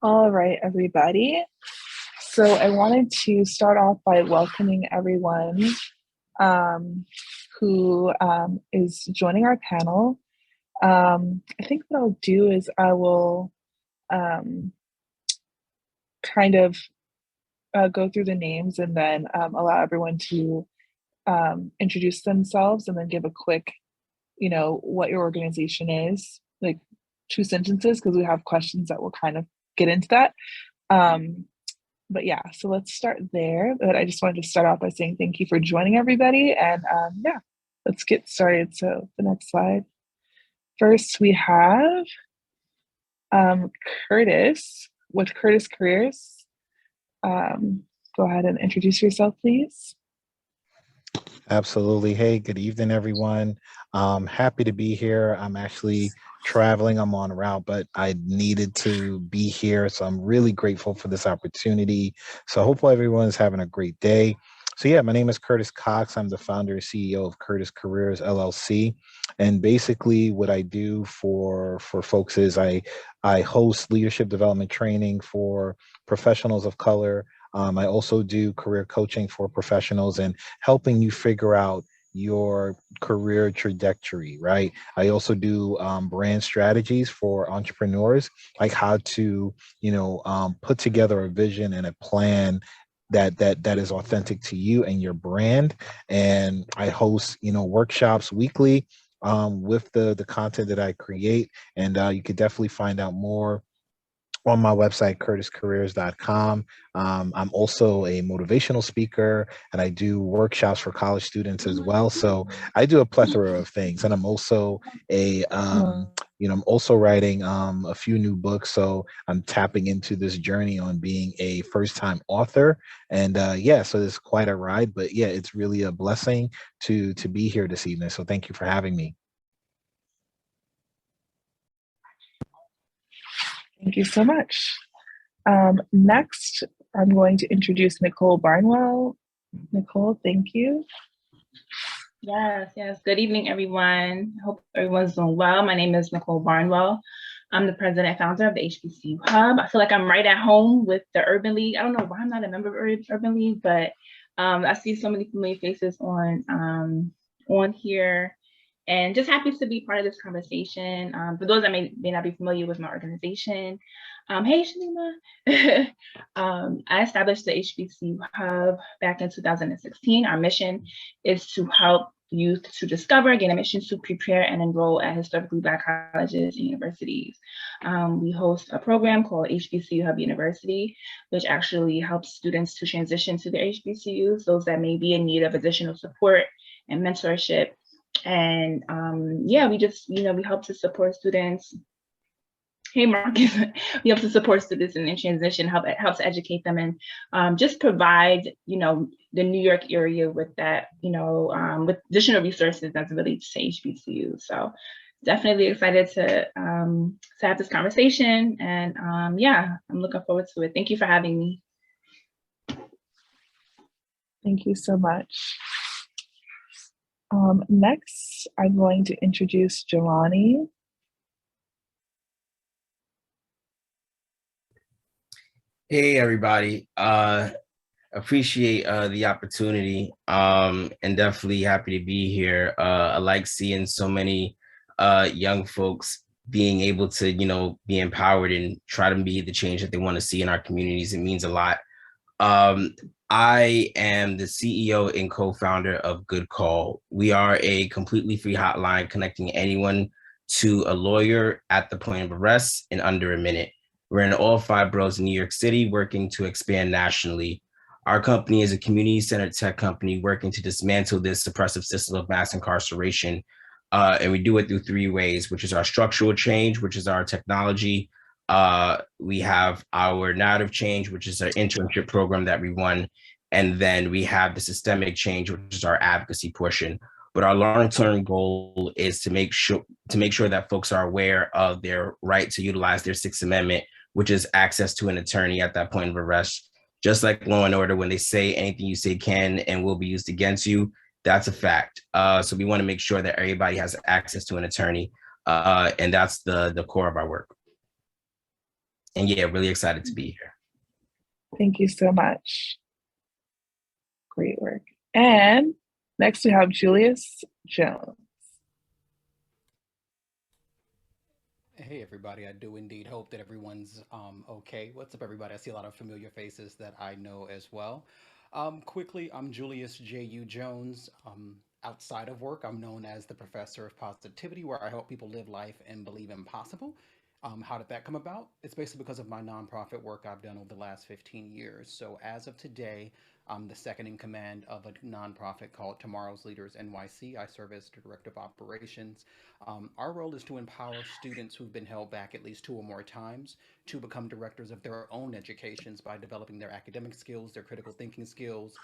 All right, everybody. So I wanted to start off by welcoming everyone who is joining our panel. I think what I'll do is I will um, kind of go through the names and then allow everyone to introduce themselves and then give a quick, what your organization is, like 2 sentences, because we have questions that will kind of get into that. But yeah, so let's start there. But I just wanted to start off by saying thank you for joining everybody. And yeah, let's get started. So the next slide. First, we have Curtis with Curtis Careers. Go ahead and introduce yourself, please. Absolutely. Hey, good evening, everyone. Happy to be here. I'm actually traveling. I'm on route, but I needed to be here. So I'm really grateful for this opportunity. So hopefully everyone's having a great day. So yeah, my name is Curtis Cox. I'm the founder and CEO of Curtis Careers LLC. And basically what I do for folks is I host leadership development training for professionals of color. I also do career coaching for professionals and helping you figure out your career trajectory, right? I also do brand strategies for entrepreneurs, like how to, put together a vision and a plan that is authentic to you and your brand. And I host, workshops weekly with the content that I create. And you could definitely find out more on my website, curtiscareers.com. I'm also a motivational speaker and I do workshops for college students as well. So I do a plethora of things. And I'm also I'm also writing a few new books. So I'm tapping into this journey on being a first time author. And yeah, so it's quite a ride, but yeah, it's really a blessing to be here this evening. So thank you for having me. Thank you so much. Next, I'm going to introduce Nicole Barnwell. Nicole, thank you. Yes. Good evening, everyone. Hope everyone's doing well. My name is Nicole Barnwell. I'm the president and founder of the HBCU Hub. I feel like I'm right at home with the Urban League. I don't know why I'm not a member of Urban League, but I see so many familiar faces on here. And just happy to be part of this conversation. For those that may not be familiar with my organization, hey, Shalima. I established the HBCU Hub back in 2016. Our mission is to help youth to discover, gain admission to prepare and enroll at historically Black colleges and universities. We host a program called HBCU Hub University, which actually helps students to transition to their HBCUs, those that may be in need of additional support and mentorship. And yeah, we help to support students. Hey, Marcus, we help to support students in transition, helps educate them and just provide, the New York area with that, with additional resources as it relates to HBCU. So definitely excited to have this conversation. And yeah, I'm looking forward to it. Thank you for having me. Thank you so much. Next, I'm going to introduce Jelani. Hey, everybody. Appreciate the opportunity and definitely happy to be here. I like seeing so many young folks being able to, be empowered and try to be the change that they want to see in our communities. It means a lot. I am the CEO and co-founder of Good Call. We are a completely free hotline connecting anyone to a lawyer at the point of arrest in under a minute. We're in all 5 boroughs in New York City, working to expand nationally. Our company is a community-centered tech company working to dismantle this suppressive system of mass incarceration. And we do it through 3 ways, which is our structural change, which is our technology. We have our narrative change, which is our internship program that we run. And then we have the systemic change, which is our advocacy portion. But our long-term goal is to make sure that folks are aware of their right to utilize their Sixth Amendment, which is access to an attorney at that point of arrest. Just like Law and Order, when they say anything you say can and will be used against you, that's a fact. So we want to make sure that everybody has access to an attorney. And that's the core of our work. And yeah, really excited to be here. Thank you so much. Great work. And next we have Julius Jones. Hey everybody, I do indeed hope that everyone's okay. What's up everybody? I see a lot of familiar faces that I know as well. Quickly, I'm Julius J.U. Jones. Outside of work, I'm known as the Professor of Positivity, where I help people live life and believe impossible. How did that come about? It's basically because of my nonprofit work I've done over the last 15 years. So as of today, I'm the second in command of a nonprofit called Tomorrow's Leaders NYC. I serve as Director of Operations. Our role is to empower students who've been held back at least 2 or more times to become directors of their own educations by developing their academic skills, their critical thinking skills,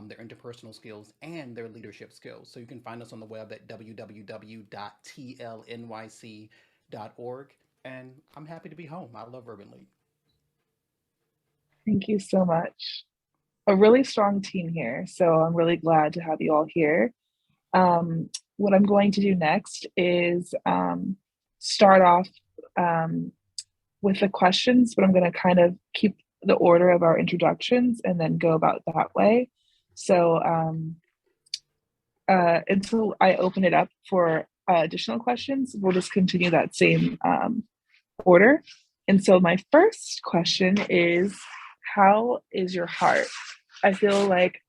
their interpersonal skills, and their leadership skills. So you can find us on the web at www.tlnyc.org. And I'm happy to be home. I love Urban League. Thank you so much. A really strong team here, so I'm really glad to have you all here. What I'm going to do next is start off with the questions, but I'm going to kind of keep the order of our introductions and then go about that way. So until I open it up for additional questions, we'll just continue that same order. And so my first question is, how is your heart? I feel like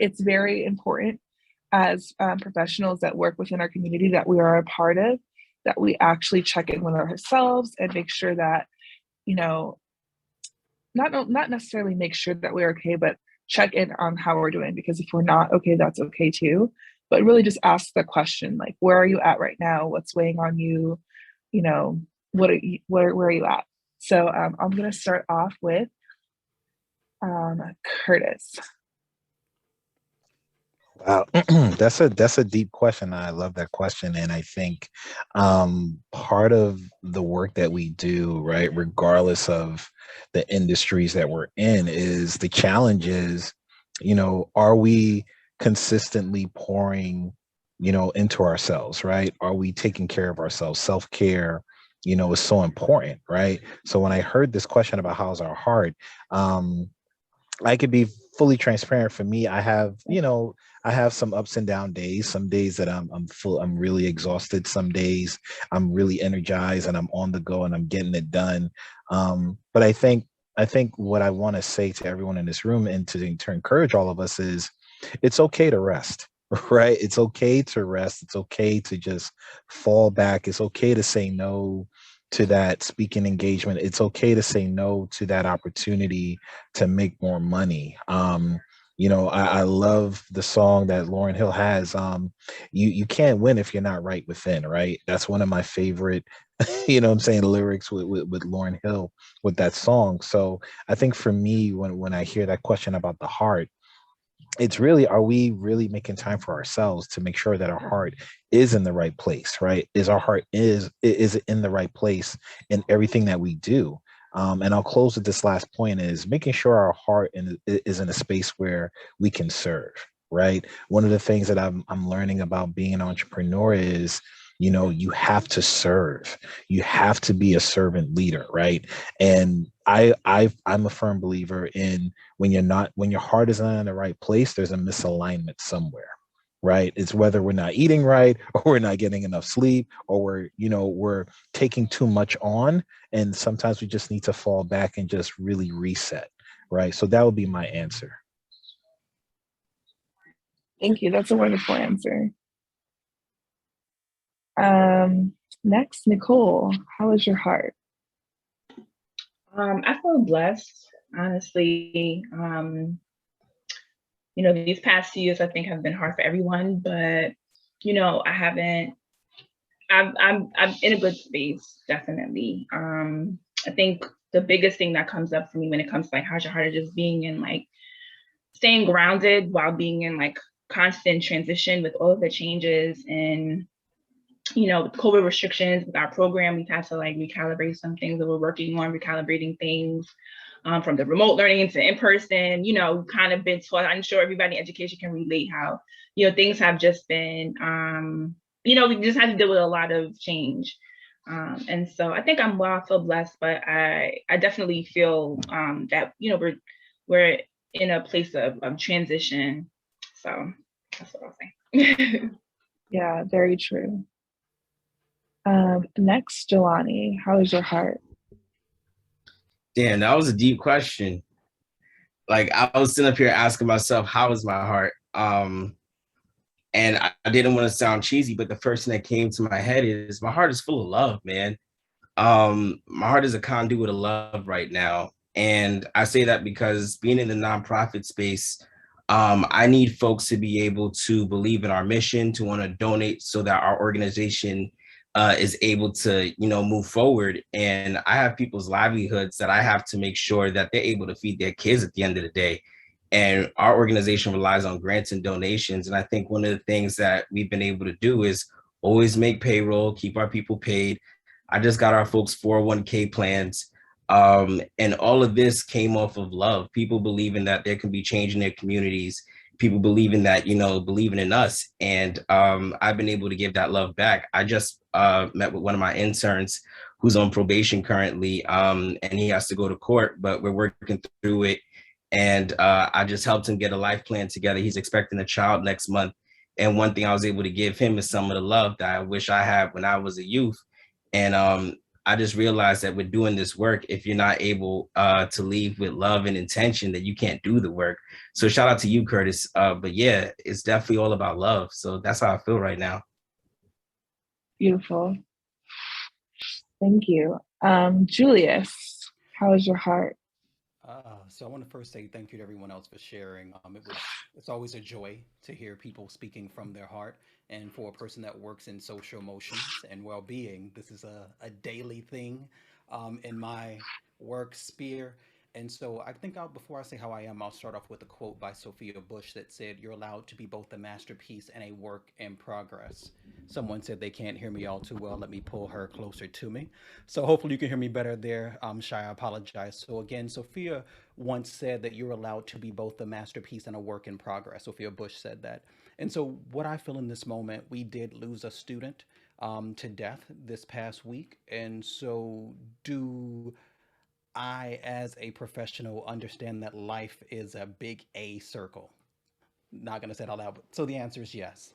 it's very important as professionals that work within our community that we are a part of, that we actually check in with ourselves and make sure that, you know, not necessarily make sure that we're okay, but check in on how we're doing, because if we're not okay, that's okay too. But really just ask the question, like, where are you at right now? What's weighing on you? You know, where are you at? So I'm gonna start off with Curtis. Wow, that's a deep question. I love that question, and I think part of the work that we do, right, regardless of the industries that we're in, is the challenge is, you know, are we consistently pouring, you know, into ourselves, right? Are we taking care of ourselves? Self-care, you know, is so important, right? So when I heard this question about how's our heart, I could be fully transparent. For me, I have, you know, I have some ups and down days. Some days that I'm really exhausted. Some days I'm really energized and I'm on the go and I'm getting it done. But I think what I want to say to everyone in this room and to encourage all of us is, it's okay to rest, right? It's okay to rest. It's okay to just fall back. It's okay to say no to that speaking engagement. It's okay to say no to that opportunity to make more money. You know, I love the song that Lauryn Hill has. You can't win if you're not right within, right? That's one of my favorite, you know what I'm saying, lyrics with Lauryn Hill with that song. So I think for me, when I hear that question about the heart, it's really, are we really making time for ourselves to make sure that our heart is in the right place, right? Is our heart is it in the right place in everything that we do? And I'll close with this last point, is making sure our heart is in a space where we can serve, right? One of the things that I'm learning about being an entrepreneur is, you know, you have to serve. You have to be a servant leader, right? And I'm a firm believer in, when your heart is not in the right place, there's a misalignment somewhere, right? It's whether we're not eating right, or we're not getting enough sleep, or we're taking too much on, and sometimes we just need to fall back and just really reset, right? So that would be my answer. Thank you. That's a wonderful answer. Next, Nicole, how is your heart? I feel blessed, honestly. You know, these past few years I think have been hard for everyone, but you know, I'm in a good space, definitely. I think the biggest thing that comes up for me when it comes to like how's your heart is just being in like staying grounded while being in like constant transition with all of the changes and, you know, with COVID restrictions with our program. We've had to like recalibrate some things that we're working on, recalibrating things from the remote learning to in person. You know, kind of been taught, I'm sure everybody in education can relate how, you know, things have just been, you know, we just had to deal with a lot of change. And so I think I feel blessed, but I definitely feel that, you know, we're in a place of transition. So that's what I'll say. Yeah, very true. Next, Jelani, how is your heart? Damn, that was a deep question. Like I was sitting up here asking myself, how is my heart? And I didn't want to sound cheesy, but the first thing that came to my head is my heart is full of love, man. My heart is a conduit of love right now. And I say that because being in the nonprofit space, I need folks to be able to believe in our mission, to want to donate so that our organization is able to, you know, move forward. And I have people's livelihoods that I have to make sure that they're able to feed their kids at the end of the day. And our organization relies on grants and donations. And I think one of the things that we've been able to do is always make payroll, keep our people paid. I just got our folks 401k plans. And all of this came off of love. People believing that there can be change in their communities. People believing that, you know, believing in us. And I've been able to give that love back. I just met with one of my interns who's on probation currently, and he has to go to court, but we're working through it. And I just helped him get a life plan together. He's expecting a child next month. And one thing I was able to give him is some of the love that I wish I had when I was a youth. And I just realized that with doing this work, if you're not able to leave with love and intention, that you can't do the work. So shout out to you, Curtis. But yeah, it's definitely all about love. So that's how I feel right now. Beautiful. Thank you. Julius, how is your heart? So I want to first say thank you to everyone else for sharing. It's always a joy to hear people speaking from their heart. And for a person that works in social emotions and well-being, this is a daily thing in my work sphere. And so I think before I say how I am, I'll start off with a quote by Sophia Bush that said, "You're allowed to be both a masterpiece and a work in progress." Someone said they can't hear me all too well. Let me pull her closer to me. So hopefully you can hear me better there. Shy, I apologize. So again, Sophia once said that you're allowed to be both a masterpiece and a work in progress. Sophia Bush said that. And so what I feel in this moment, we did lose a student to death this past week. And so do I, as a professional, understand that life is a big A circle? Not going to say it out loud. So the answer is yes.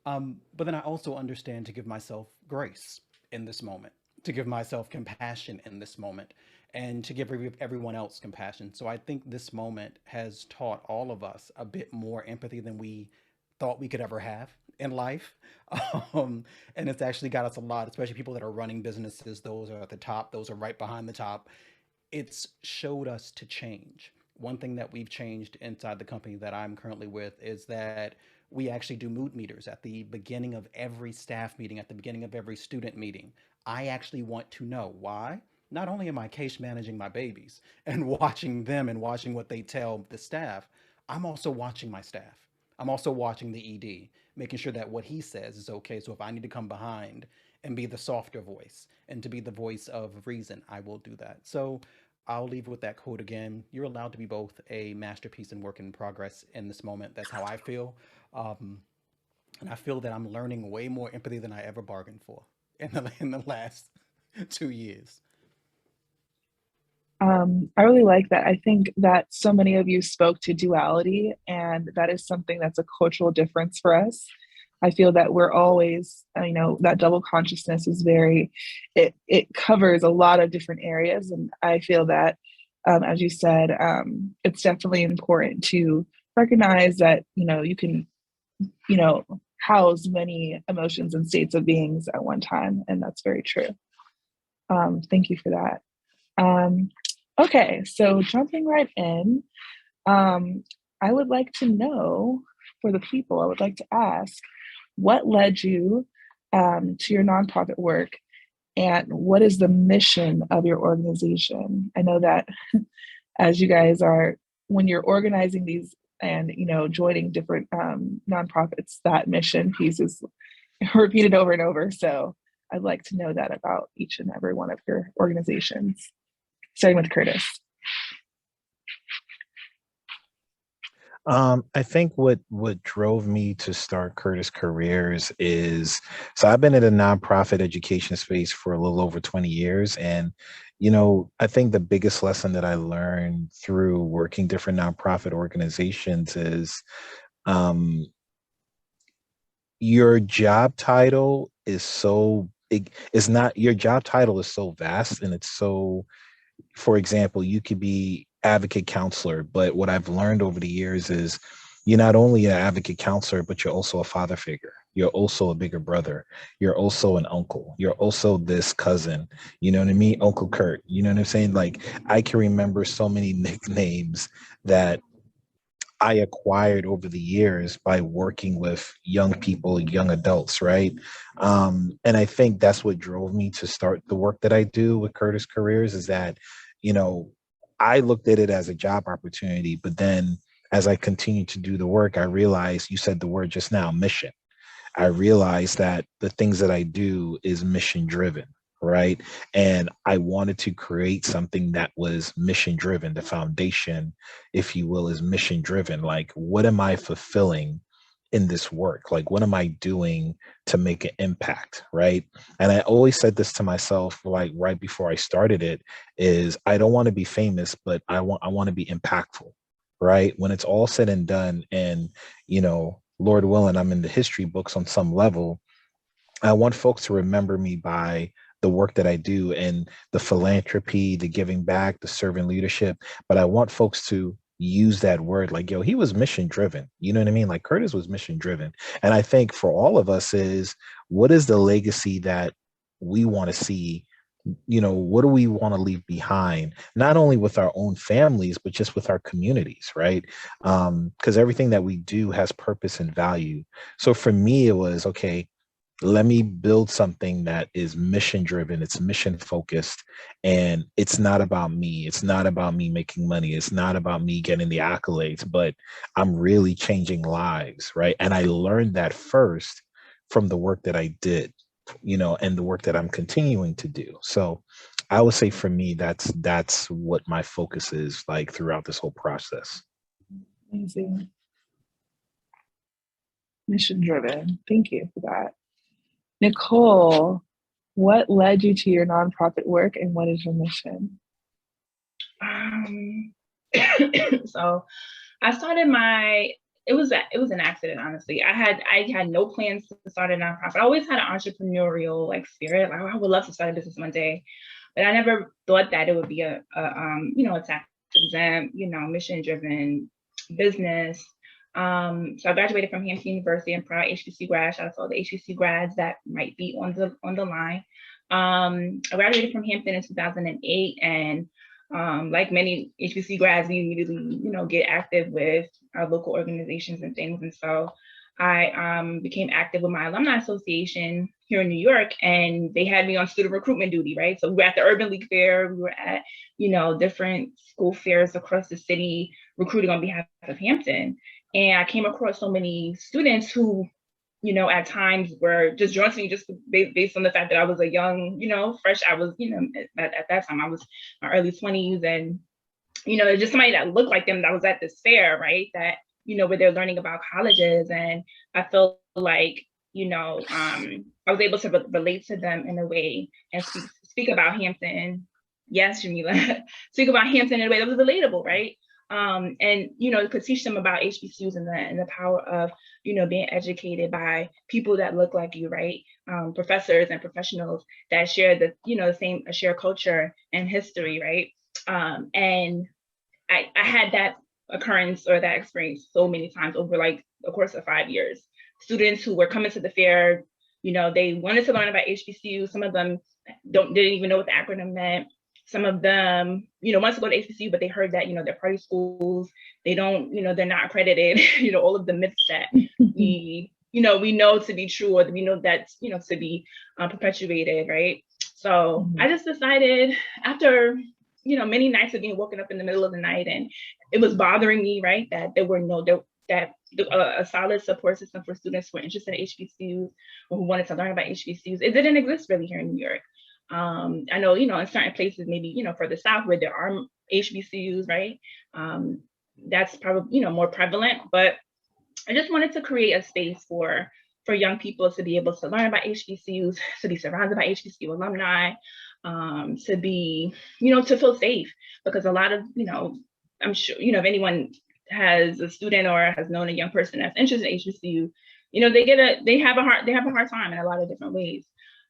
But then I also understand to give myself grace in this moment, to give myself compassion in this moment, and to give everyone else compassion. So I think this moment has taught all of us a bit more empathy than we thought we could ever have in life. And it's actually got us a lot, especially people that are running businesses. Those are at the top, those are right behind the top. It's showed us to change. One thing that we've changed inside the company that I'm currently with is that we actually do mood meters at the beginning of every staff meeting, at the beginning of every student meeting. I actually want to know why. Not only am I case managing my babies and watching them and watching what they tell the staff, I'm also watching my staff. I'm also watching the ED, making sure that what he says is okay. So if I need to come behind and be the softer voice and to be the voice of reason, I will do that. So I'll leave with that quote again. You're allowed to be both a masterpiece and work in progress in this moment. That's how I feel. Um, and I feel that I'm learning way more empathy than I ever bargained for in the last 2 years. I really like that. I think that so many of you spoke to duality, and that is something that's a cultural difference for us. I feel that we're always, that double consciousness is it covers a lot of different areas. And I feel that, as you said, it's definitely important to recognize that, you can, house many emotions and states of beings at one time. And that's very true. Thank you for that. Okay, so jumping right in, I would like to know, for the people, I would like to ask, what led you to your nonprofit work, and what is the mission of your organization? I know that as you guys are, when you're organizing these and joining different nonprofits, that mission piece is repeated over and over. So I'd like to know that about each and every one of your organizations. Starting with Curtis. I think what drove me to start Curtis Careers is, so I've been in a nonprofit education space for a little over 20 years. And, I think the biggest lesson that I learned through working different nonprofit organizations is um, your job title is so it's not your job title is so vast, and it's so, for example, you could be advocate counselor, but what I've learned over the years is you're not only an advocate counselor, but you're also a father figure. You're also a bigger brother. You're also an uncle. You're also this cousin. You know what I mean? Uncle Kurt. You know what I'm saying? Like, I can remember so many nicknames that I acquired over the years by working with young people, young adults, right? And I think that's what drove me to start the work that I do with Curtis Careers is that, you know, I looked at it as a job opportunity, but then as I continued to do the work, I realized you said the word just now, mission. I realized that the things that I do is mission driven, right? And I wanted to create something that was mission driven. The foundation, if you will, is mission driven. Like, what am I fulfilling in this work? Like, what am I doing to make an impact, right? And I always said this to myself, like right before I started it, is I don't want to be famous, but I want to be impactful, right? When it's all said and done, and Lord willing, I'm in the history books on some level, I want folks to remember me by the work that I do and the philanthropy, the giving back, the servant leadership. But I want folks to use that word like, yo, he was mission driven. You know what I mean? Like, Curtis was mission driven. And I think for all of us is, what is the legacy that we want to see? What do we want to leave behind, not only with our own families, but just with our communities, right? Because everything that we do has purpose and value. So for me, it was, okay, let me build something that is mission driven, it's mission focused, and it's not about me. It's not about me making money. It's not about me getting the accolades, but I'm really changing lives, right? And I learned that first from the work that I did, and the work that I'm continuing to do. So I would say for me, that's what my focus is like throughout this whole process. Amazing. Mission driven. Thank you for that. Nicole, what led you to your nonprofit work and what is your mission? So I started it was an accident, honestly. I had no plans to start a nonprofit. I always had an entrepreneurial like spirit. Like, I would love to start a business one day, but I never thought that it would be a tax exempt, mission driven business. So I graduated from Hampton University. I'm proud HBC grad. Shout out to all the HBC grads that might be on the line. I graduated from Hampton in 2008, and like many HBC grads, we immediately, get active with our local organizations and things. And so I became active with my alumni association here in New York, and they had me on student recruitment duty, right? So we were at the Urban League Fair, we were at, different school fairs across the city, recruiting on behalf of Hampton. And I came across so many students who, at times were just drawn to me just based on the fact that I was a young, fresh, I was, at that time I was in my early 20s, and, just somebody that looked like them that was at this fair, right? That, where they're learning about colleges. And I felt like, I was able to relate to them in a way and speak about Hampton. Yes, Jamila, speak about Hampton in a way that was relatable, right? And could teach them about HBCUs and the power of being educated by people that look like you, right? Professors and professionals that share the same shared culture and history, right? And I had that occurrence or that experience so many times over like the course of 5 years. Students who were coming to the fair, they wanted to learn about HBCU. Some of them didn't even know what the acronym meant. Some of them, wanted to go to HBCU, but they heard that, they're party schools. They don't, they're not accredited, all of the myths that we know to be true, or we know that's, to be perpetuated, right? So I just decided after, many nights of being woken up in the middle of the night, and it was bothering me, right, that there were a solid support system for students who were interested in HBCUs or who wanted to learn about HBCUs. It didn't exist really here in New York. I know, in certain places, maybe, further south where there are HBCUs, right? that's probably, more prevalent, but I just wanted to create a space for young people to be able to learn about HBCUs, to be surrounded by HBCU alumni, to be, to feel safe, because a lot of, I'm sure, if anyone has a student or has known a young person that's interested in HBCU, they have a hard time in a lot of different ways.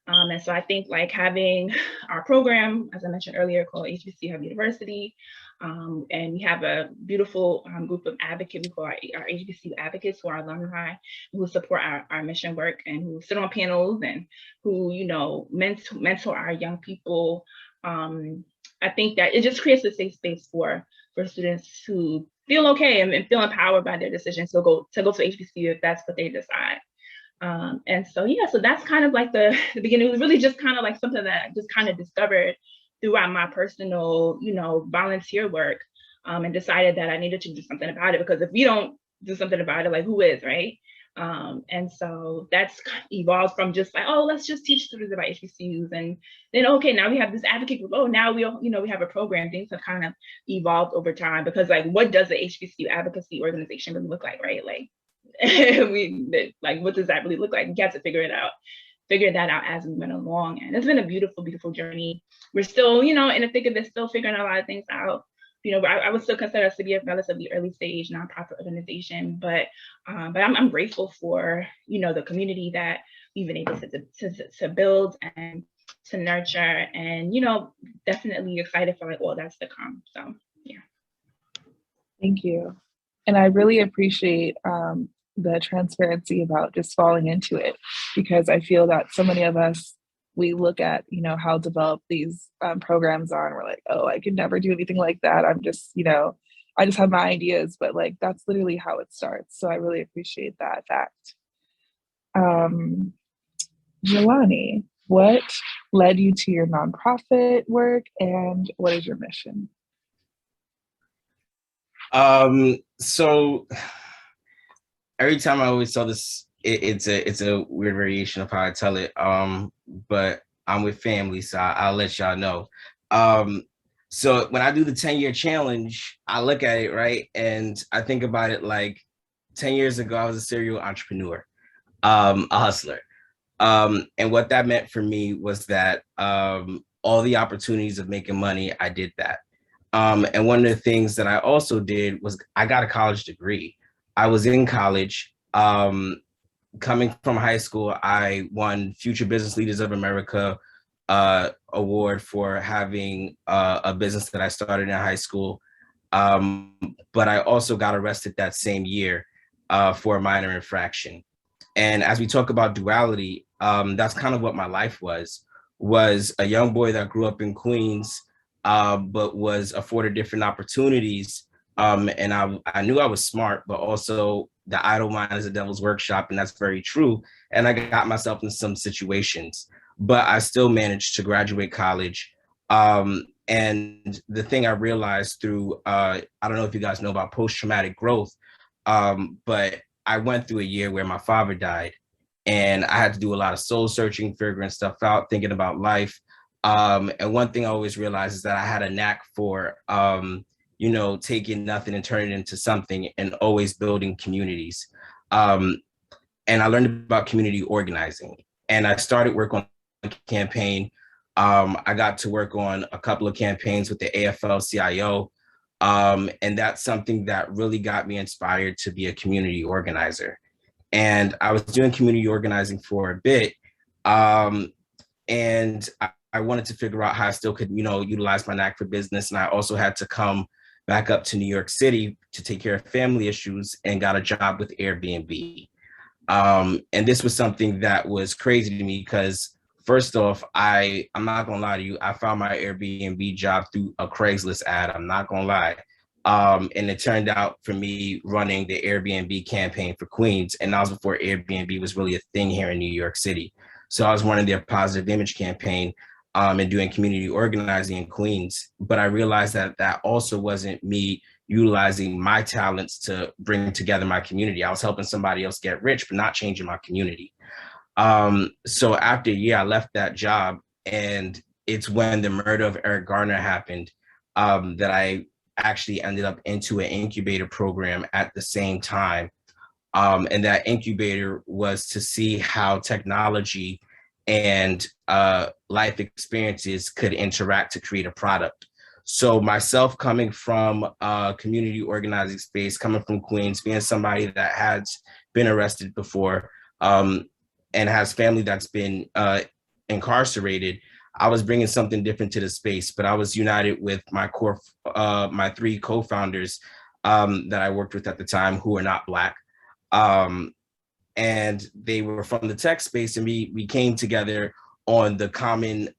And so I think like having our program, as I mentioned earlier, called HBCU Hub University, and we have a beautiful group of advocates, we call our HBCU advocates, who are alumni, who support our mission work and who sit on panels and who, mentor our young people. I think that it just creates a safe space for students to feel okay and feel empowered by their decisions to go to HBCU if that's what they decide. And so, yeah, so that's kind of like the beginning. It was really just kind of like something that I just kind of discovered throughout my personal, volunteer work, and decided that I needed to do something about it, because if we don't do something about it, like who is, right? And so that's evolved from just like, oh, let's just teach students about HBCUs, and then, okay, now we have this advocate group. Oh, now we have a program. Things have kind of evolved over time, because like, what does the HBCU advocacy organization really look like, right? Like, what does that really look like? You have to figure that out as we went along. And it's been a beautiful, beautiful journey. We're still, in the thick of it, still figuring a lot of things out. I would still consider us to be a relatively early stage nonprofit organization, but I'm grateful for, the community that we've been able to build and to nurture, and, definitely excited for like all that's to come. So, yeah. Thank you. And I really appreciate the transparency about just falling into it, because I feel that so many of us, we look at, how developed these programs are, and we're like, oh, I could never do anything like that. I'm just, I just have my ideas, but like, that's literally how it starts. So I really appreciate that fact. Jelani, what led you to your nonprofit work, and what is your mission? So every time I always tell this, it's a weird variation of how I tell it. But I'm with family, so I'll let y'all know. So when I do the 10-year challenge, I look at it, right, and I think about it like 10 years ago, I was a serial entrepreneur, a hustler. And what that meant for me was that all the opportunities of making money, I did that. And one of the things that I also did was I got a college degree. I was in college. Coming from high school, I won Future Business Leaders of America award for having a business that I started in high school. But I also got arrested that same year for a minor infraction. And as we talk about duality, that's kind of what my life was a young boy that grew up in Queens, but was afforded different opportunities. And I knew I was smart, but also the idle mind is a devil's workshop, and that's very true. And I got myself in some situations, but I still managed to graduate college. And the thing I realized through, I don't know if you guys know about post-traumatic growth, but I went through a year where my father died, and I had to do a lot of soul searching, figuring stuff out, thinking about life. And one thing I always realized is that I had a knack for, taking nothing and turning it into something, and always building communities. And I learned about community organizing, and I started work on a campaign. I got to work on a couple of campaigns with the AFL-CIO. And that's something that really got me inspired to be a community organizer. And I was doing community organizing for a bit. And I wanted to figure out how I still could, utilize my knack for business. And I also had to come back up to New York City to take care of family issues, and got a job with Airbnb. And this was something that was crazy to me because, first off, I'm not gonna lie to you, I found my Airbnb job through a Craigslist ad. I'm not gonna lie. And it turned out for me running the Airbnb campaign for Queens, and that was before Airbnb was really a thing here in New York City. So I was running their positive image campaign, and doing community organizing in Queens. But I realized that that also wasn't me utilizing my talents to bring together my community. I was helping somebody else get rich, but not changing my community. So after a year, I left that job, and it's when the murder of Eric Garner happened, that I actually ended up into an incubator program at the same time. And that incubator was to see how technology and life experiences could interact to create a product. So myself coming from a community organizing space, coming from Queens, being somebody that has been arrested before, and has family that's been incarcerated, I was bringing something different to the space, but I was united with my three co-founders that I worked with at the time who were not Black. Um, and they were from the tech space, and we came together on the common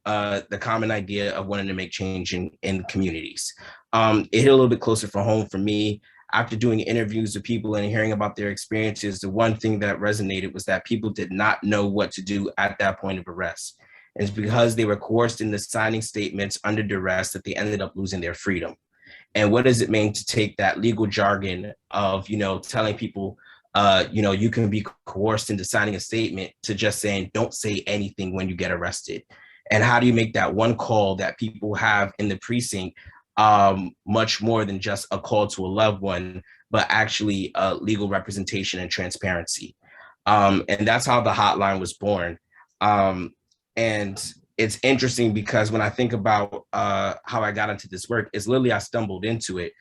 idea of wanting to make change in communities. It hit a little bit closer for home for me. After doing interviews with people and hearing about their experiences, the one thing that resonated was that people did not know what to do at that point of arrest. And it's because they were coerced into signing statements under duress that they ended up losing their freedom. And what does it mean to take that legal jargon of, telling people, you can be coerced into signing a statement to just saying, don't say anything when you get arrested? And how do you make that one call that people have in the precinct much more than just a call to a loved one, but actually legal representation and transparency? And that's how the hotline was born. And it's interesting because when I think about how I got into this work, it's literally I stumbled into it.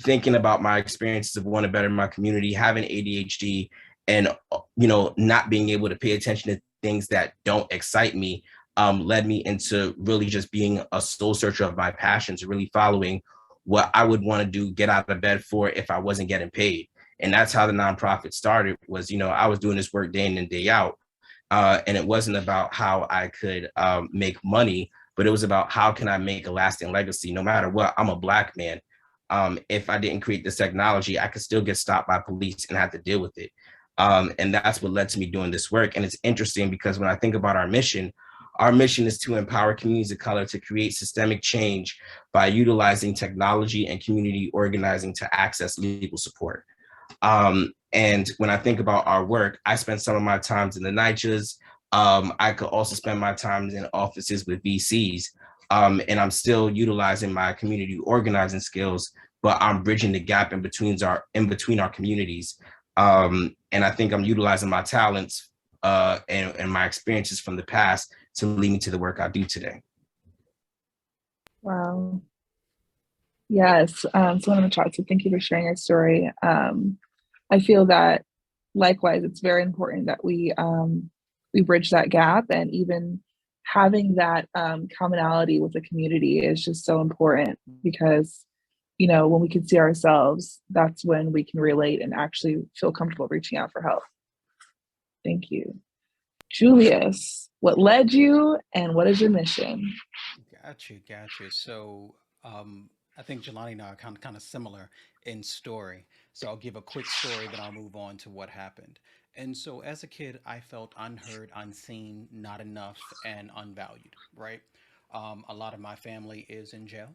Thinking about my experiences of wanting to better my community, having ADHD, and not being able to pay attention to things that don't excite me, led me into really just being a soul searcher of my passions, really following what I would want to do, get out of bed for if I wasn't getting paid. And that's how the nonprofit started. Was I was doing this work day in and day out. And it wasn't about how I could make money, but it was about how can I make a lasting legacy. No matter what, I'm a Black man. If I didn't create this technology, I could still get stopped by police and have to deal with it. And that's what led to me doing this work. And it's interesting because when I think about our mission is to empower communities of color to create systemic change by utilizing technology and community organizing to access legal support. And when I think about our work, I spend some of my times in the NYCHAs. I could also spend my time in offices with VCs. And I'm still utilizing my community organizing skills, but I'm bridging the gap in between our communities. And I think I'm utilizing my talents and my experiences from the past to lead me to the work I do today. Wow. Yes. So I'm going to chat. So thank you for sharing your story. I feel that likewise, it's very important that we bridge that gap, and even having that commonality with the community is just so important because, when we can see ourselves, that's when we can relate and actually feel comfortable reaching out for help. Thank you. Julius, what led you and what is your mission? Got you. So I think Jelani and I are kind of similar in story. So I'll give a quick story, then I'll move on to what happened. And so as a kid, I felt unheard, unseen, not enough, and unvalued, right? A lot of my family is in jail.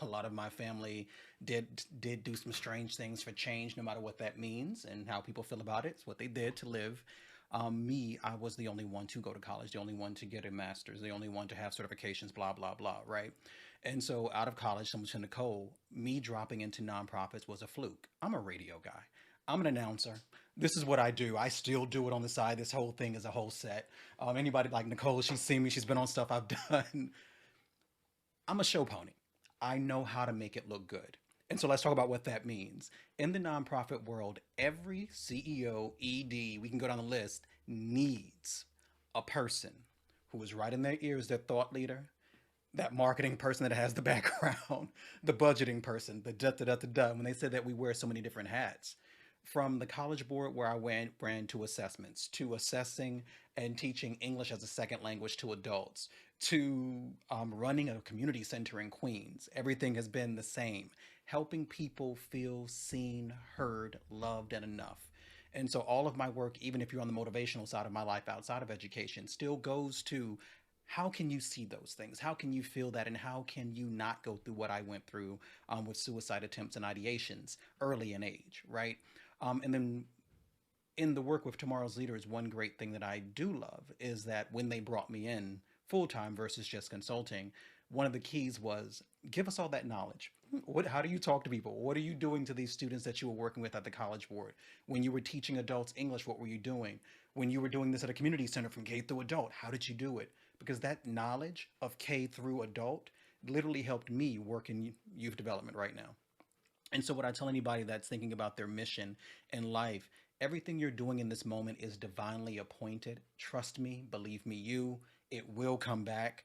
A lot of my family did do some strange things for change, no matter what that means and how people feel about it. It's what they did to live. I was the only one to go to college, the only one to get a master's, the only one to have certifications, blah, blah, blah, right? And so out of college, someone to Nicole, me dropping into nonprofits was a fluke. I'm a radio guy. I'm an announcer. This is what I do. I still do it on the side. This whole thing is a whole set. Anybody like Nicole, she's seen me. She's been on stuff I've done. I'm a show pony. I know how to make it look good. And so let's talk about what that means. In the nonprofit world, every CEO, ED, we can go down the list, needs a person who is right in their ears, their thought leader, that marketing person that has the background, the budgeting person, the da da da da da. When they said that we wear so many different hats, from the college board where I ran to assessments, to assessing and teaching English as a second language to adults, to running a community center in Queens. Everything has been the same, helping people feel seen, heard, loved, and enough. And so all of my work, even if you're on the motivational side of my life outside of education, still goes to how can you see those things? How can you feel that? And how can you not go through what I went through with suicide attempts and ideations early in age, right? And then in the work with Tomorrow's Leaders, one great thing that I do love is that when they brought me in full time versus just consulting, one of the keys was Give us all that knowledge. How do you talk to people? What are you doing to these students that you were working with at the College Board? When you were teaching adults English, what were you doing? When you were doing this at a community center from K through adult, how did you do it? Because that knowledge of K through adult literally helped me work in youth development right now. And so, what I tell anybody that's thinking about their mission in life, everything you're doing in this moment is divinely appointed. Trust me, believe me, it will come back.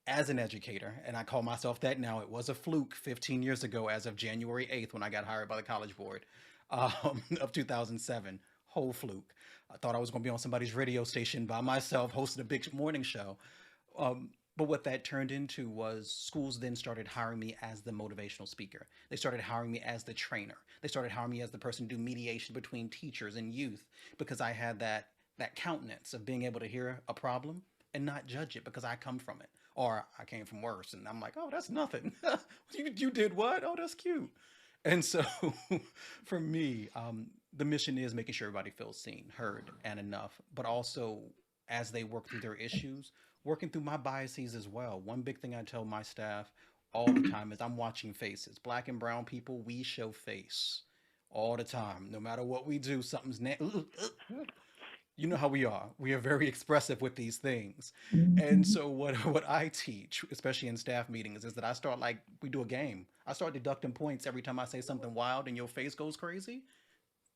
As an educator, and I call myself that now, it was a fluke 15 years ago as of January 8th when I got hired by the College Board of 2007. Whole fluke. I thought I was going to be on somebody's radio station by myself hosting a big morning show. But what that turned into was schools then started hiring me as the motivational speaker. They started hiring me as the trainer. They started hiring me as the person to do mediation between teachers and youth because I had that countenance of being able to hear a problem and not judge it because I come from it. Or I came from worse and I'm like, oh, that's nothing. You did what? Oh, that's cute. And so for me, the mission is making sure everybody feels seen, heard, and enough, but also as they work through their issues, working through my biases as well. One big thing I tell my staff all the time is I'm watching faces. Black and brown people, we show face all the time. No matter what we do, you know how we are. We are very expressive with these things. And Mhm. so what I teach, especially in staff meetings, is that I start like we do a game. I start deducting points every time I say something wild and your face goes crazy.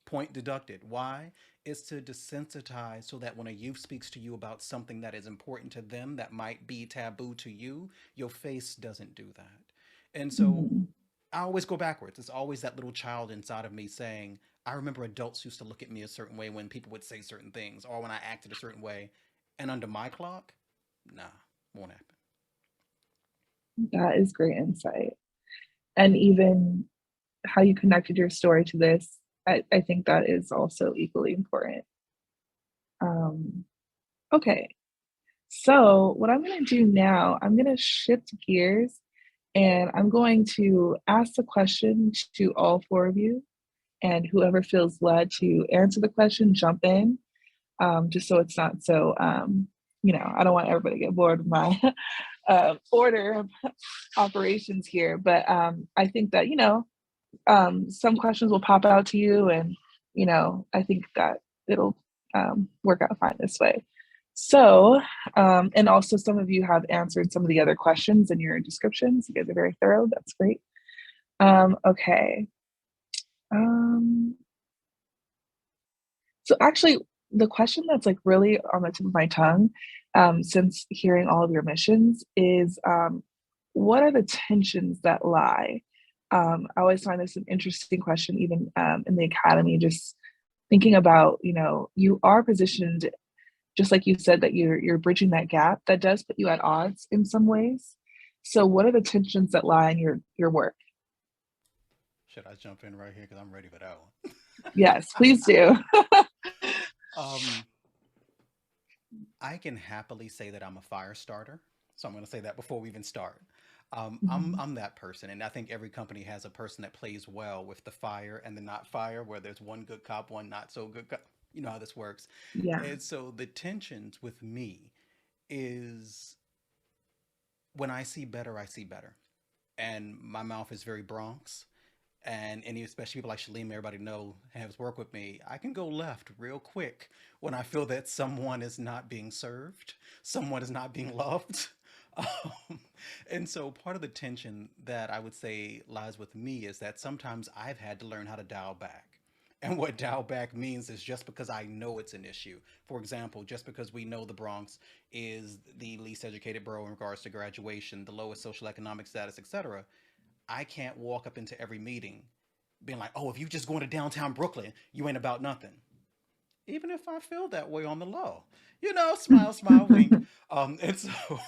Point deducted. Why? It's to desensitize so that when a youth speaks to you about something that is important to them that might be taboo to you, your face doesn't do that. And so Mhm. I always go backwards. It's always that little child inside of me saying, I remember adults used to look at me a certain way when people would say certain things or when I acted a certain way. And under my clock, nah, won't happen. That is great insight. And even how you connected your story to this, I think that is also equally important. Um, okay, so what I'm going to do now, I'm going to shift gears and I'm going to ask the question to all four of you. And whoever feels led to answer the question, jump in, just so it's not so, I don't want everybody to get bored with my order of operations here. But I think that, some questions will pop out to you, and I think that it'll work out fine this way. So, and also some of you have answered some of the other questions in your descriptions. You guys are very thorough. That's great. Okay. Um, so actually, the question that's like really on the tip of my tongue, since hearing all of your missions, is what are the tensions that lie? I always find this an interesting question, even in the academy, just thinking about, you are positioned, just like you said, that you're bridging that gap that does put you at odds in some ways. So what are the tensions that lie in your work? Should I jump in right here? Because I'm ready for that one. Yes, please do. um, I can happily say that I'm a fire starter. So I'm going to say that before we even start. I'm Mhm. I'm that person, and I think every company has a person that plays well with the fire and the not fire, where there's one good cop, one not so good cop. You know how this works. Yeah. And so the tensions with me is when I see better, I see better, and my mouth is very Bronx. And any especially people like Shalima, everybody know has worked with me. I can go left real quick when I feel that someone is not being served, someone is not being loved. Um, and so part of the tension that I would say lies with me is that sometimes I've had to learn how to dial back. And what dial back means is just because I know it's an issue. For example, just because we know the Bronx is the least educated borough in regards to graduation, the lowest social economic status, etc., I can't walk up into every meeting being like, oh, if you just going to downtown Brooklyn, you ain't about nothing. Even if I feel that way on the low, smile, smile, wink. And so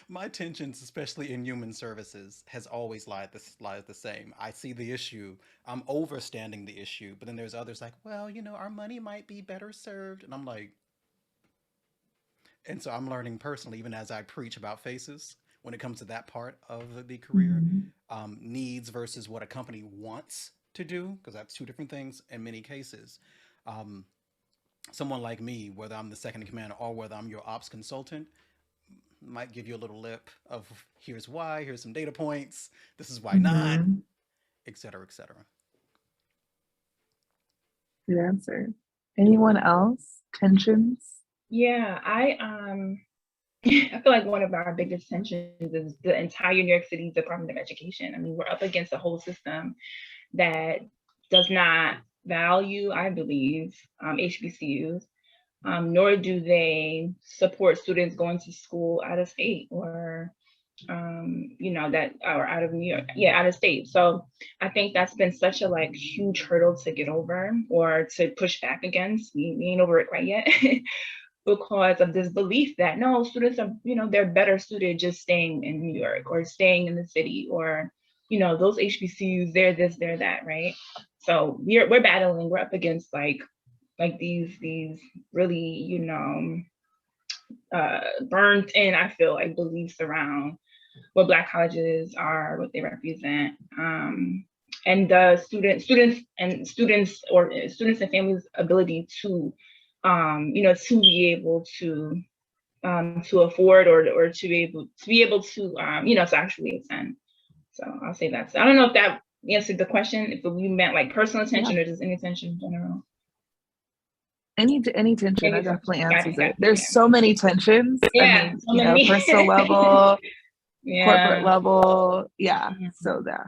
my tensions, especially in human services, has always lies the same. I see the issue, I'm overstanding the issue, but then there's others like, well, our money might be better served. And I'm like, and so I'm learning personally, even as I preach about faces, when it comes to that part of the career, Mhm. needs versus what a company wants to do, because that's two different things in many cases. Someone like me, whether I'm the second in command or whether I'm your ops consultant, might give you a little lip of here's why, here's some data points, this is why not, Mm-hmm. et cetera, et cetera. Good answer. Anyone else? Tensions? Yeah, I feel like one of our biggest tensions is the entire New York City Department of Education. I mean, we're up against a whole system that does not value, I believe, HBCUs, nor do they support students going to school out of state or, that are out of New York, out of state. So I think that's been such a huge hurdle to get over or to push back against. We ain't over it quite yet. Because of this belief that no, students are, they're better suited just staying in New York or staying in the city or, those HBCUs, they're this, they're that, right? So we're battling, we're up against these really, burnt in, I feel like, beliefs around what Black colleges are, what they represent. And the students and families' ability to to be able to afford or to be able to to actually attend. So I'll say that. So I don't know if that answered the question, if we meant personal attention or just any attention in general. Any tension, that definitely answers it. There's yeah. so many tensions. Yeah, I mean, personal level, corporate level. Yeah. Mhm. So that.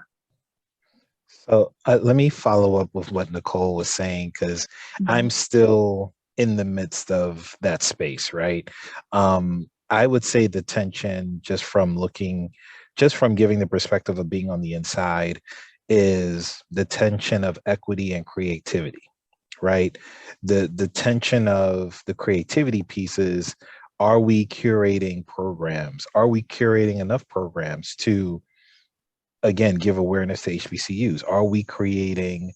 So let me follow up with what Nicole was saying, because I'm still in the midst of that space, right? I would say the tension, just from giving the perspective of being on the inside, is the tension of equity and creativity, right? The tension of the creativity pieces. Are we curating programs? Are we curating enough programs to, again, give awareness to HBCUs? Are we creating,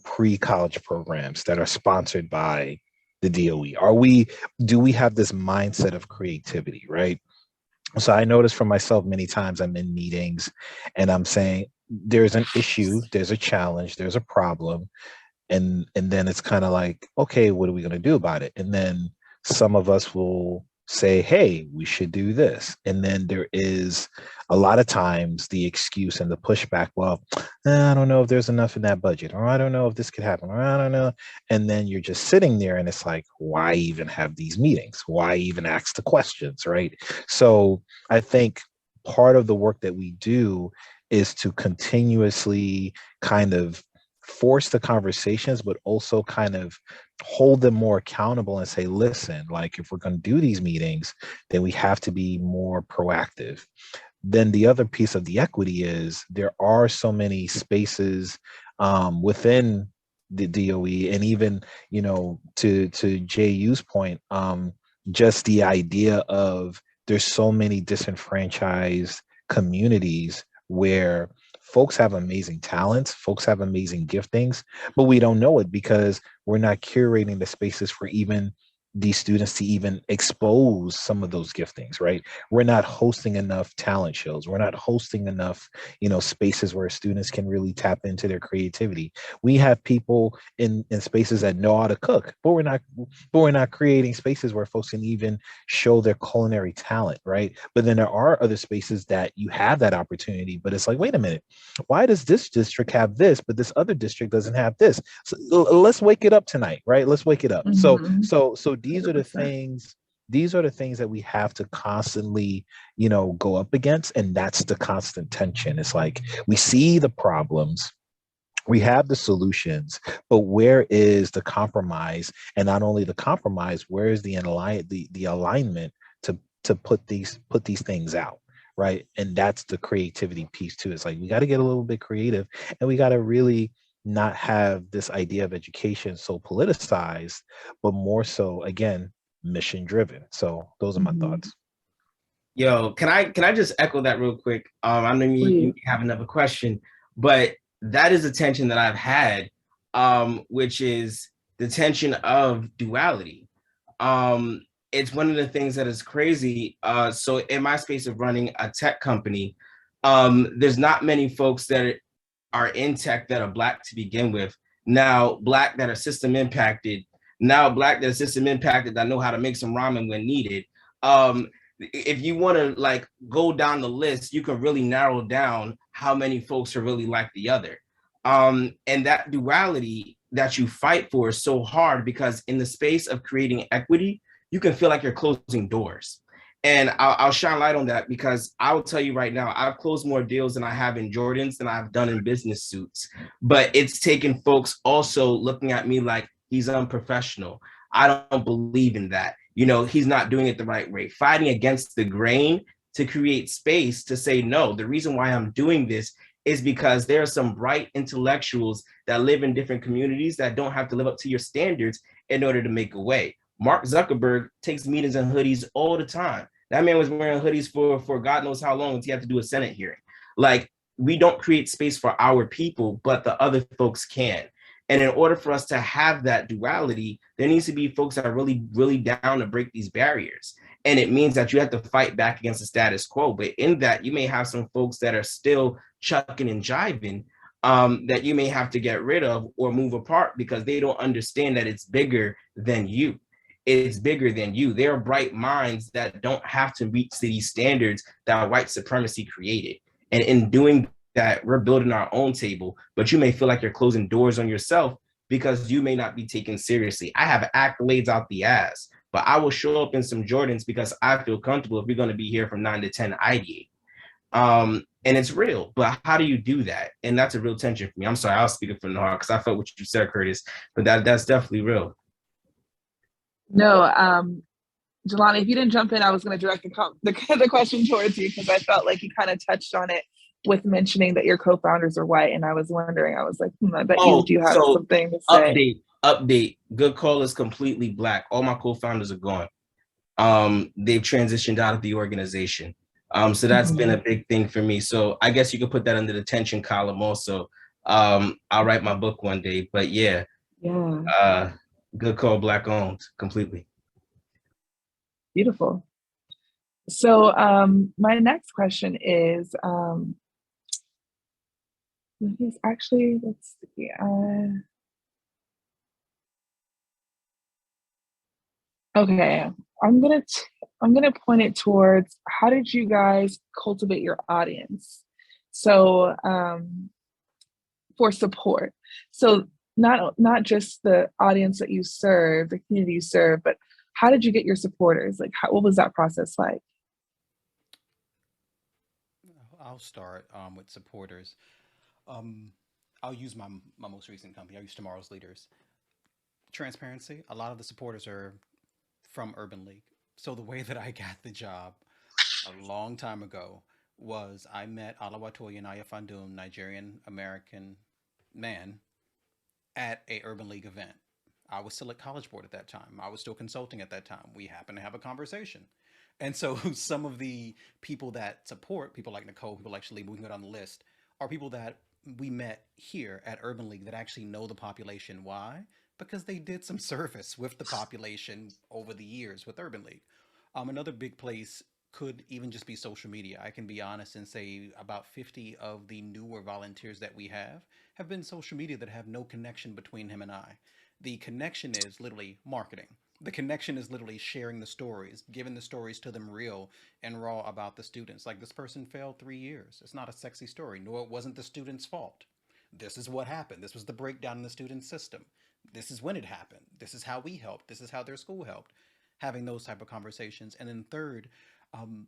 pre-college programs that are sponsored by the DOE? Do we have this mindset of creativity, right? So I notice for myself, many times I'm in meetings and I'm saying there's an issue, there's a challenge, there's a problem. And then it's kind of like, okay, what are we going to do about it? And then some of us will say, hey, we should do this. And then there is a lot of times the excuse and the pushback, well, I don't know if there's enough in that budget, or I don't know if this could happen, or I don't know. And then you're just sitting there and it's like, why even have these meetings? Why even ask the questions, right? So I think part of the work that we do is to continuously kind of force the conversations, but also kind of hold them more accountable and say, listen, if we're going to do these meetings, then we have to be more proactive. Then the other piece of the equity is there are so many spaces within the DOE, and even, to JU's point, just the idea of there's so many disenfranchised communities where folks have amazing talents, folks have amazing giftings, but we don't know it because we're not curating the spaces for even these students to even expose some of those giftings, right? We're not hosting enough talent shows. We're not hosting enough, spaces where students can really tap into their creativity. We have people in spaces that know how to cook, but we're not creating spaces where folks can even show their culinary talent, right? But then there are other spaces that you have that opportunity, but it's like, wait a minute, why does this district have this, but this other district doesn't have this? So let's wake it up tonight, right? Let's wake it up. Mm-hmm. So these 100%. are the things. These are the things that we have to constantly, go up against. And that's the constant tension. It's like we see the problems, we have the solutions, but where is the compromise? And not only the compromise, where is the alignment to put these things out, right? And that's the creativity piece too. It's like we got to get a little bit creative, and we got to really not have this idea of education so politicized, but more so, again, mission driven. So those are my thoughts. Yo, can I just echo that real quick? I know you have another question, but that is a tension that I've had, which is the tension of duality. It's one of the things that is crazy. So in my space of running a tech company, there's not many folks that are in tech that are Black to begin with. Now, Black that are system impacted. Now, Black that are system impacted that know how to make some ramen when needed. if you want to like go down the list, you can really narrow down how many folks are really like the other. And that duality that you fight for is so hard because in the space of creating equity, you can feel like you're closing doors. And I'll shine light on that because I will tell you right now, I've closed more deals than I have in Jordans than I've done in business suits. But it's taken folks also looking at me like he's unprofessional. I don't believe in that. You know, he's not doing it the right way. Fighting against the grain to create space to say, no, the reason why I'm doing this is because there are some bright intellectuals that live in different communities that don't have to live up to your standards in order to make a way. Mark Zuckerberg takes meetings in hoodies all the time. That man was wearing hoodies for God knows how long until he had to do a Senate hearing. Like, we don't create space for our people, but the other folks can. And in order for us to have that duality, there needs to be folks that are really, really down to break these barriers. And it means that you have to fight back against the status quo. But in that, you may have some folks that are still chucking and jiving that you may have to get rid of or move apart because they don't understand that it's bigger than you. It's bigger than you. There are bright minds that don't have to reach these standards that white supremacy created. And in doing that, we're building our own table, but you may feel like you're closing doors on yourself because you may not be taken seriously. I have accolades out the ass, but I will show up in some Jordans because I feel comfortable if we're going to be here from 9 to 10 ideate. And it's real, but how do you do that? And that's a real tension for me. I'm sorry, I was speaking from the heart because I felt what you said, Curtis, but that's definitely real. No, Jelani, if you didn't jump in, I was going to direct the question towards you because I felt like you kind of touched on it with mentioning that your co-founders are white, and I was wondering, I was like, I bet you do have something to say. Update. Good Call is completely black. All my co-founders are gone. They've transitioned out of the organization. So that's been a big thing for me. So I guess you could put that under the tension column also. I'll write my book one day, but yeah. Good Call, black owned completely. Beautiful. So my next question is, let's see. Okay, I'm gonna point it towards how did you guys cultivate your audience? So for support. So not just the audience that you serve, the community you serve, but how did you get your supporters? Like, what was that process like? I'll start with supporters. I'll use my most recent company. I'll use Tomorrow's Leaders. Transparency. A lot of the supporters are from Urban League. So the way that I got the job a long time ago was I met Alawatoye Nayafandum, Nigerian American man, at a Urban League event. I was still at College Board at that time. I was still consulting at that time. We happened to have a conversation. And so some of the people that support, people like Nicole, people like Shalima, we can go down the list, are people that we met here at Urban League that actually know the population. Why? Because they did some service with the population over the years with Urban League. Another big place could even just be social media. I can be honest and say about 50 of the newer volunteers that we have been social media that have no connection between him and I. The connection is literally marketing. The connection is literally sharing the stories, giving the stories to them real and raw about the students. Like, this person failed 3 years. It's not a sexy story, nor it wasn't the student's fault. This is what happened. This was the breakdown in the student system. This is when it happened. This is how we helped. This is how their school helped. Having those type of conversations. And then third, um,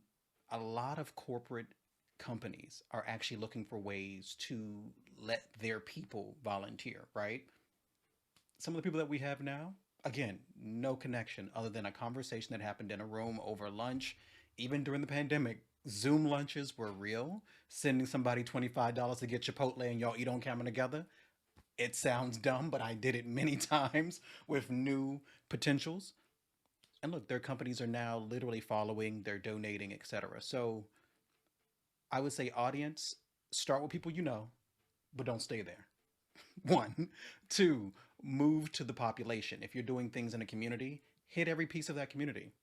a lot of corporate companies are actually looking for ways to let their people volunteer, right? Some of the people that we have now, again, no connection other than a conversation that happened in a room over lunch. Even during the pandemic, Zoom lunches were real. Sending somebody $25 to get Chipotle and y'all eat on camera together. It sounds dumb, but I did it many times with new potentials. And look, their companies are now literally following, they're donating, etc. So I would say, audience, start with people you know, but don't stay there. One. Two, move to the population. If you're doing things in a community, hit every piece of that community,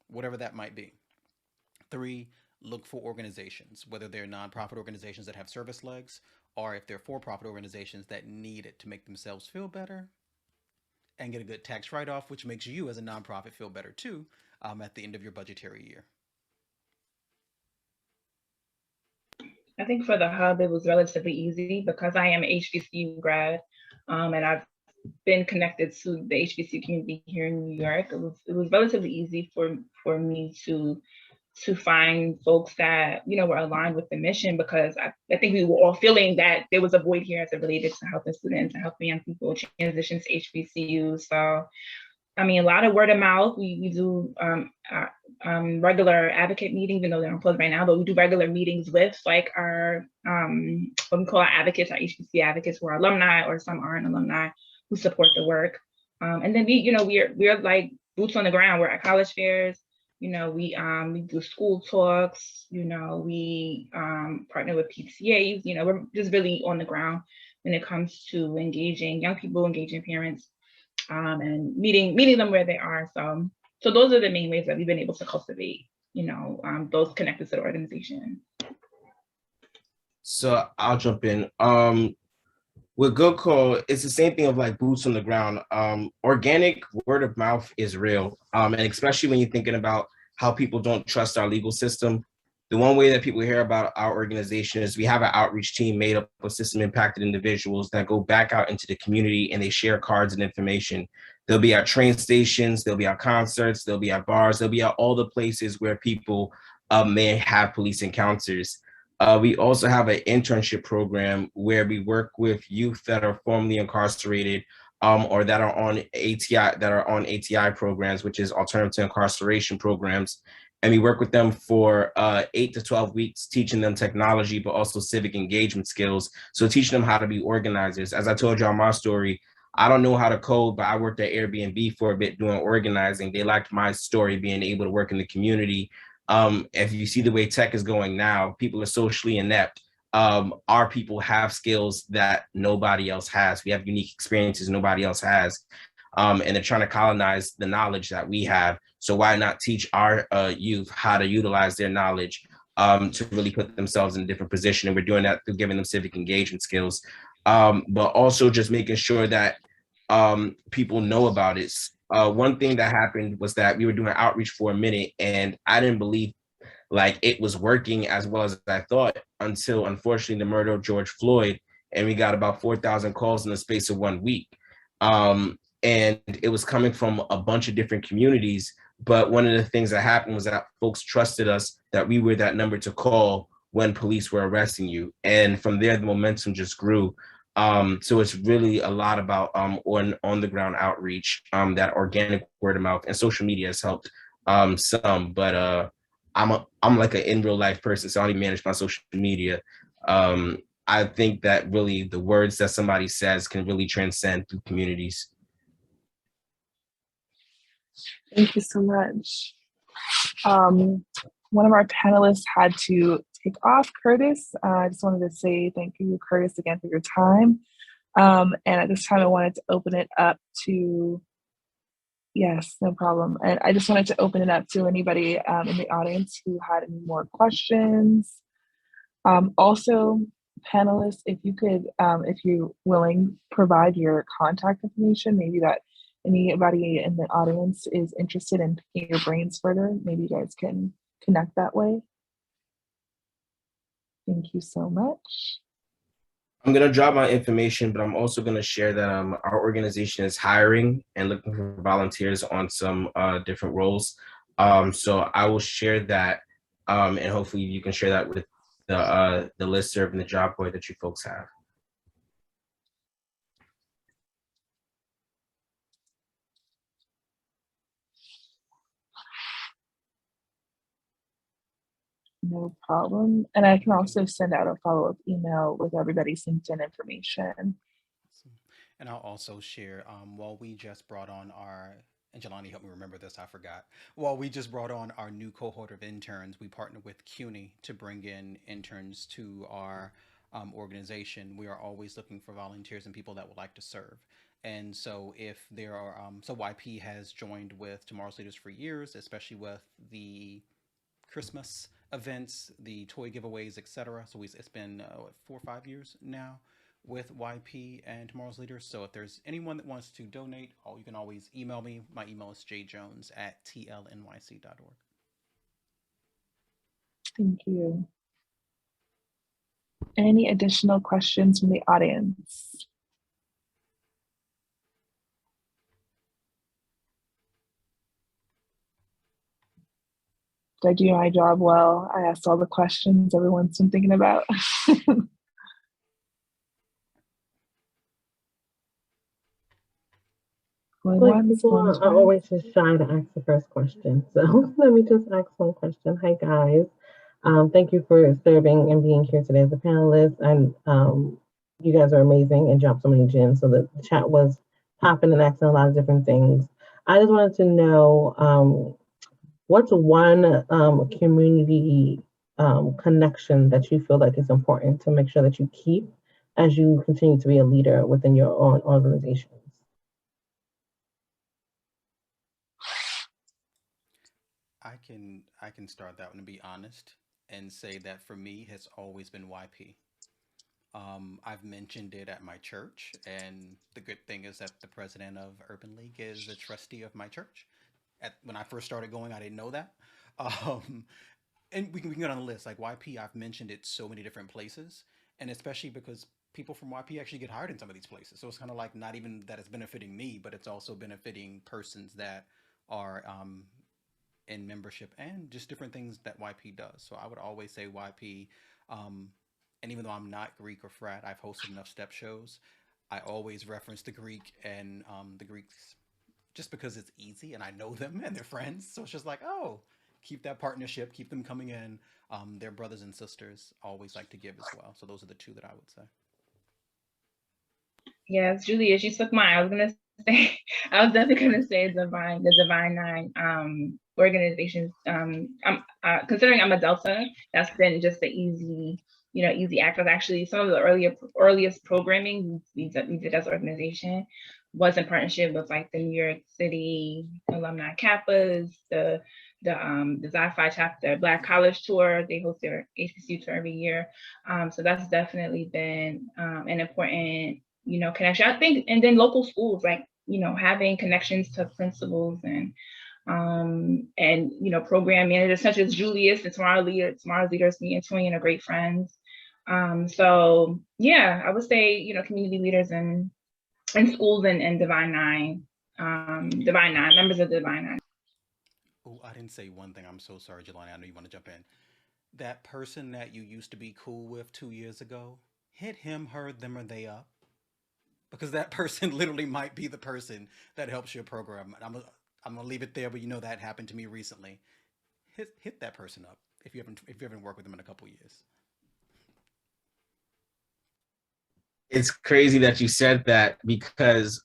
whatever that might be. Three, look for organizations, whether they're nonprofit organizations that have service legs, or if they're for-profit organizations that need it to make themselves feel better and get a good tax write-off, which makes you as a nonprofit feel better too, at the end of your budgetary year. I think for the hub, it was relatively easy because I am an HBCU grad, and I've been connected to the HBCU community here in New York. It was relatively easy for me to find folks that were aligned with the mission, because I think we were all feeling that there was a void here as it related to helping students and helping young people transition to HBCU. So I mean, a lot of word of mouth. We do regular advocate meetings, even though they're on close right now, but we do regular meetings with like our what we call our advocates, our HBC advocates, who are alumni or some aren't alumni, who support the work. And then we're like boots on the ground. We're at college fairs. We do school talks. We partner with PTAs. We're just really on the ground when it comes to engaging young people, engaging parents, and meeting them where they are. So those are the main ways that we've been able to cultivate, those connected to the organization. So I'll jump in. With Good Call, it's the same thing of like boots on the ground. Organic word of mouth is real. And especially when you're thinking about how people don't trust our legal system. The one way that people hear about our organization is we have an outreach team made up of system impacted individuals that go back out into the community and they share cards and information. They'll be at train stations, they'll be at concerts, they'll be at bars, they'll be at all the places where people may have police encounters. We also have an internship program where we work with youth that are formerly incarcerated, or that are on ATI programs, which is alternative to incarceration programs. And we work with them for 8 to 12 weeks, teaching them technology, but also civic engagement skills. So teaching them how to be organizers. As I told y'all my story, I don't know how to code, but I worked at Airbnb for a bit doing organizing. They liked my story, being able to work in the community. If you see the way tech is going now, people are socially inept. Our people have skills that nobody else has. We have unique experiences nobody else has. And they're trying to colonize the knowledge that we have. So why not teach our youth how to utilize their knowledge to really put themselves in a different position? And we're doing that through giving them civic engagement skills, but also just making sure that people know about it. One thing that happened was that we were doing outreach for a minute, and I didn't believe like it was working as well as I thought until, unfortunately, the murder of George Floyd, and we got about 4,000 calls in the space of 1 week. And it was coming from a bunch of different communities. But one of the things that happened was that folks trusted us, that we were that number to call when police were arresting you. And from there, the momentum just grew. So it's really a lot about on the ground outreach, that organic word of mouth, and social media has helped some, but I'm like an in real life person, so I don't even manage my social media. I think that really the words that somebody says can really transcend through communities. Thank you so much. One of our panelists had to take off, Curtis. I just wanted to say thank you, Curtis, again for your time. And at this time, I wanted to open it up to, yes, no problem. And I just wanted to open it up to anybody in the audience who had any more questions. Also, panelists, if you could, if you're willing, provide your contact information, maybe that anybody in the audience is interested in picking your brains further, maybe you guys can connect that way. Thank you so much. I'm going to drop my information, but I'm also going to share that our organization is hiring and looking for volunteers on some different roles. So I will share that, and hopefully you can share that with the listserv and the job board that you folks have. No problem. And I can also send out a follow-up email with everybody's LinkedIn information. And I'll also share, while we just brought on our, and Jelani, help me remember this, I forgot. While we just brought on our new cohort of interns, we partnered with CUNY to bring in interns to our organization. We are always looking for volunteers and people that would like to serve. And so if there are, so YP has joined with Tomorrow's Leaders for years, especially with the Christmas events, the toy giveaways, etc. So it's been 4 or 5 years now with YP and Tomorrow's Leaders. So if there's anyone that wants to donate, you can always email me. My email is jjones@tlnyc.org. Thank you. Any additional questions from the audience? Did I do my job well? I asked all the questions everyone's been thinking about. Like people are always just shy to ask the first question. So let me just ask one question. Hi guys. Thank you for serving and being here today as a panelist. And you guys are amazing and dropped so many gems. So the chat was popping and asking a lot of different things. I just wanted to know what's one community connection that you feel like is important to make sure that you keep as you continue to be a leader within your own organizations? I can start that one, to be honest, and say that for me has always been YP. I've mentioned it at my church, and the good thing is that the president of Urban League is a trustee of my church. When I first started going, I didn't know that. Um, and we can get on the list like YP. I've mentioned it so many different places, and especially because people from YP actually get hired in some of these places. So it's kind of like not even that it's benefiting me, but it's also benefiting persons that are in membership and just different things that YP does. So I would always say YP. Um, and even though I'm not Greek or frat, I've hosted enough step shows. I always reference the Greek and the Greeks just because it's easy and I know them and they're friends. So it's just like, oh, keep that partnership, keep them coming in. Their brothers and sisters always like to give as well. So those are the two that I would say. Yes, Julia, you took mine. I was gonna say, I was definitely gonna say the Divine Nine organizations. I'm considering I'm a Delta. That's been just the easy, easy access. Actually, some of the earliest programming we did as an organization was in partnership with like the New York City alumni Kappas, the Xi-Phi chapter Black College Tour. They host their HBCU tour every year. So that's definitely been an important connection, I think. And then local schools, like, having connections to principals and program managers such as Julius and Tomorrow's Leaders. Me and Toyin are great friends. So yeah, I would say, community leaders and schools and Divine Nine, members of Divine Nine. Oh, I didn't say one thing. I'm so sorry, Jelani. I know you want to jump in. That person that you used to be cool with 2 years ago, hit him, her, them, or they up. Because that person literally might be the person that helps your program. I'm gonna leave it there, but that happened to me recently. Hit that person up if you haven't worked with them in a couple years. It's crazy that you said that because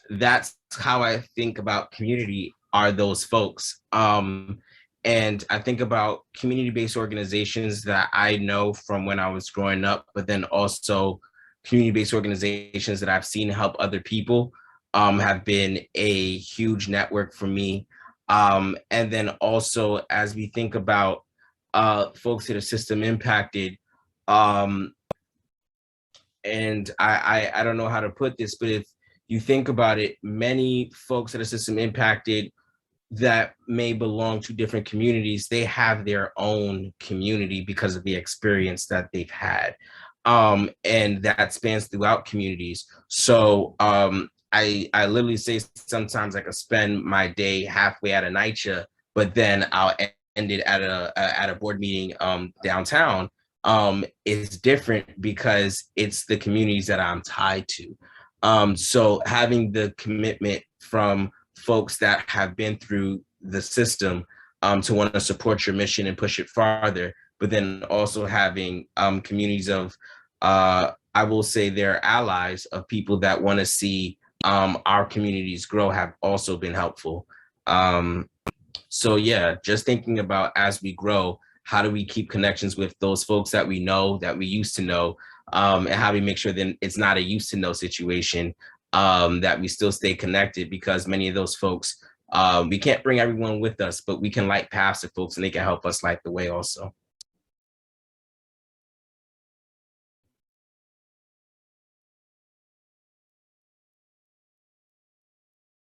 that's how I think about community, are those folks. And I think about community-based organizations that I know from when I was growing up, but then also community-based organizations that I've seen help other people have been a huge network for me. And then also, as we think about folks that are system impacted, and I don't know how to put this, but if you think about it, many folks that are system impacted that may belong to different communities, they have their own community because of the experience that they've had. And that spans throughout communities. So I literally say sometimes I could spend my day halfway at a NYCHA, but then I'll end it at a board meeting downtown. It's different because it's the communities that I'm tied to. So having the commitment from folks that have been through the system to want to support your mission and push it farther, but then also having communities of, I will say, their allies, of people that want to see our communities grow, have also been helpful. So yeah, just thinking about, as we grow, how do we keep connections with those folks that we know, that we used to know, and how do we make sure then it's not a used to know situation, that we still stay connected, because many of those folks, we can't bring everyone with us, but we can light paths to folks and they can help us light the way also.